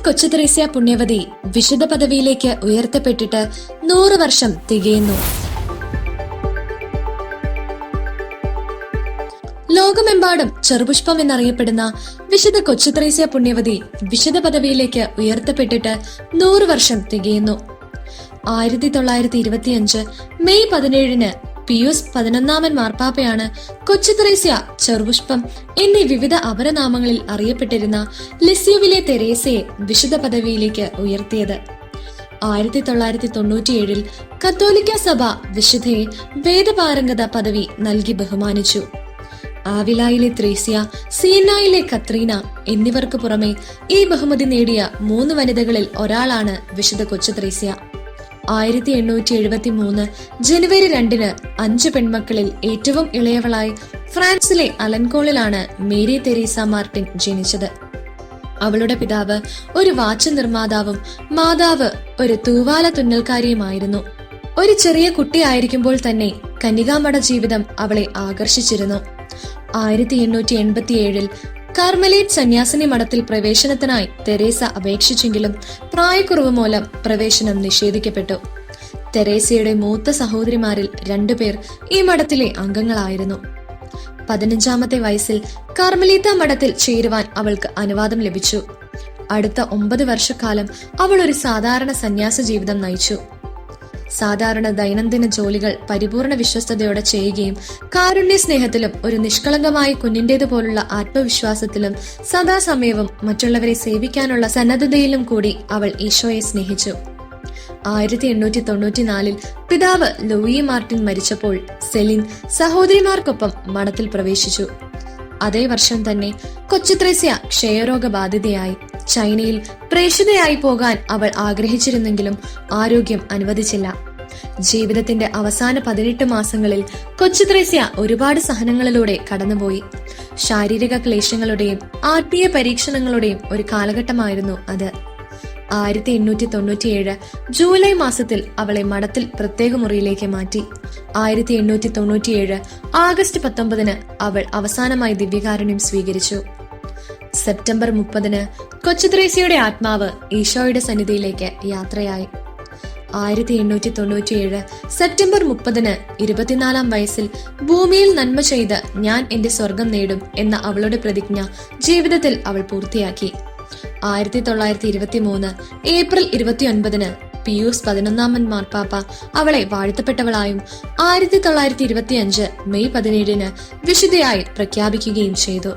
കൊച്ചുത്രേസ്യ പുണ്യവതി വിശുദ്ധ പദവിയിലേക്ക് ഉയർത്തപ്പെട്ടിട്ട് 100 വർഷം തികയുന്നു. ലോകമെമ്പാടും ചെറുപുഷ്പം എന്നറിയപ്പെടുന്ന വിശുദ്ധ കൊച്ചുത്രേസ്യ പുണ്യവതി വിശുദ്ധ പദവിയിലേക്ക് ഉയർത്തപ്പെട്ടിട്ട് 100 വർഷം തികയുന്നു. 1925 മെയ് 17 പിയൂസ് 11 മാർപ്പാപ്പയാണ് കൊച്ചുത്രേസ്യ, ചെറുപുഷ്പം എന്നീ വിവിധ അപരനാമങ്ങളിൽ അറിയപ്പെട്ടിരുന്ന ലിസ്യുവിലെ തെരേസയെ വിശുദ്ധ പദവിയിലേക്ക് ഉയർത്തിയത്. 1997 കത്തോലിക്ക സഭ വിശുദ്ധയെ വേദപാരംഗത പദവി നൽകി ബഹുമാനിച്ചു. ആവിലായിലെ ത്രേസ്യ, സിയന്നായിലെ കത്രീന എന്നിവർക്ക് പുറമെ ഈ ബഹുമതി നേടിയ 3 വനിതകളിൽ ഒരാളാണ് വിശുദ്ധ കൊച്ചുത്രേസ്യ. 1873 ജനുവരി 2 5 പെൺമക്കളിൽ ഏറ്റവും ഇളയവളായി ഫ്രാൻസിലെ അലൻകോളിലാണ് മേരി തെരേസ മാർട്ടിൻ ജനിച്ചത്. അവളുടെ പിതാവ് ഒരു വാച്ച് നിർമ്മാതാവും മാതാവ് ഒരു തൂവാല തുന്നൽക്കാരിയുമായിരുന്നു. ഒരു ചെറിയ കുട്ടിയായിരിക്കുമ്പോൾ തന്നെ കന്യകാമഠ ജീവിതം അവളെ ആകർഷിച്ചിരുന്നു. 1887 കാർമലൈറ്റ് സന്യാസിനി മഠത്തിൽ പ്രവേശനത്തിനായി തെരേസ അപേക്ഷിച്ചെങ്കിലും പ്രായക്കുറവ് മൂലം പ്രവേശനം നിഷേധിക്കപ്പെട്ടു. തെരേസയുടെ മൂത്ത സഹോദരിമാരിൽ 2 പേർ ഈ മഠത്തിലെ അംഗങ്ങളായിരുന്നു. 15ാമത്തെ വയസ്സിൽ കാർമലീത്ത മഠത്തിൽ ചേരുവാൻ അവൾക്ക് അനുവാദം ലഭിച്ചു. അടുത്ത 9 വർഷക്കാലം അവൾ ഒരു സാധാരണ സന്യാസ ജീവിതം നയിച്ചു. സാധാരണ ദൈനംദിന ജോലികൾ പരിപൂർണ വിശ്വസ്തയോടെ ചെയ്യുകയും കാരുണ്യ സ്നേഹത്തിലും ഒരു നിഷ്കളങ്കമായ കുഞ്ഞിന്റേതുപോലുള്ള ആത്മവിശ്വാസത്തിലും സദാസമയവും മറ്റുള്ളവരെ സേവിക്കാനുള്ള സന്നദ്ധതയിലും കൂടി അവൾ ഈശോയെ സ്നേഹിച്ചു. 1894 പിതാവ് ലൂയി മാർട്ടിൻ മരിച്ചപ്പോൾ സെലിൻ സഹോദരിമാർക്കൊപ്പം മഠത്തിൽ പ്രവേശിച്ചു. അതേ വർഷം തന്നെ കൊച്ചുത്രേസ്യ ക്ഷയരോഗ ബാധിതയായി. ചൈനയിൽ പ്രേക്ഷിതയായി പോകാൻ അവൾ ആഗ്രഹിച്ചിരുന്നെങ്കിലും ആരോഗ്യം അനുവദിച്ചില്ല. ജീവിതത്തിന്റെ അവസാന 18 മാസങ്ങളിൽ കൊച്ചുത്രേസ്യ ഒരുപാട് സഹനങ്ങളിലൂടെ കടന്നുപോയി. ശാരീരിക ക്ലേശങ്ങളുടെയും ആത്മീയ പരീക്ഷണങ്ങളുടെയും ഒരു കാലഘട്ടമായിരുന്നു അത്. 1897 ജൂലൈ മാസത്തിൽ അവളെ മഠത്തിൽ പ്രത്യേക മുറിയിലേക്ക് മാറ്റി. 1897 ആഗസ്റ്റ് 19 അവൾ അവസാനമായി ദിവ്യകാരുണ്യം സ്വീകരിച്ചു. സെപ്റ്റംബർ 30 കൊച്ചുത്രേസ്യയുടെ ആത്മാവ് ഈശോയുടെ സന്നിധിയിലേക്ക് യാത്രയായി. 1897 സെപ്റ്റംബർ 30 24ാം വയസ്സിൽ ഭൂമിയിൽ നന്മ ചെയ്ത് ഞാൻ എന്റെ സ്വർഗം നേടും എന്ന അവളുടെ പ്രതിജ്ഞ ജീവിതത്തിൽ അവൾ പൂർത്തിയാക്കി. 1923 ഏപ്രിൽ 29 പിയൂസ് 11 മാർപ്പാപ്പ അവളെ വാഴ്ത്തപ്പെട്ടവളായും 1925 മെയ് 17 വിശുദ്ധയായി പ്രഖ്യാപിക്കുകയും ചെയ്തു.